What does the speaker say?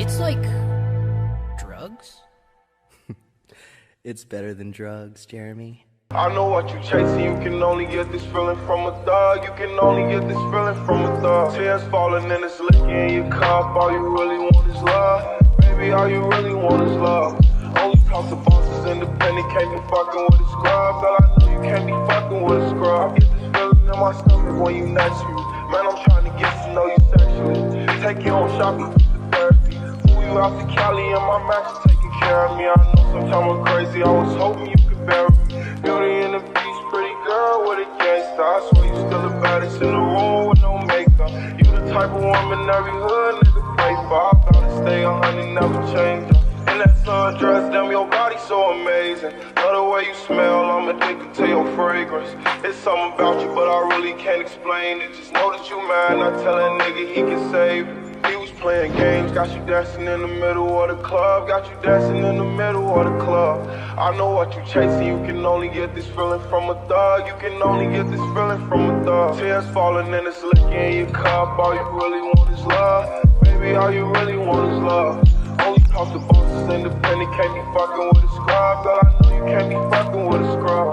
It's like drugs? It's better than drugs, Jeremy. I know what you chasing, you can only get this feeling from a thug. You can only get this feeling from a thug. Tears falling and it's licking in your cup. All you really want is love. Baby, all you really want is love. Only talk to bosses, independent, can't be fucking with a scrub. Girl, I know you can't be fucking with a scrub. I get this feeling in my stomach when you next to me. Man, I'm trying to get to know you sexually. Take you on shopping for therapy. Move you out to Cali and my match taking care of me. I know sometimes I'm crazy, I was hoping you could bear me. Beauty and the beast, pretty girl with a gangsta. I swear you still the baddest in the room with no makeup. You the type of woman every hood nigga pray for. I gotta stay 100, never change up. In that sundress, damn your body so amazing. Love the way you smell, I'm addicted to your fragrance. It's something about you, but I really can't explain it. Just know that you mad, not tell that nigga he can save it. He was playing games, got you dancing in the middle of the club. Got you dancing in the middle of the club. I know what you chasing, you can only get this feeling from a thug. You can only get this feeling from a thug. Tears falling and it's licking in your cup. All you really want is love. Baby, all you really want is love. Only talk to bosses, independent, can't be fucking with a scrub. Girl, I know you can't be fucking with a scrub.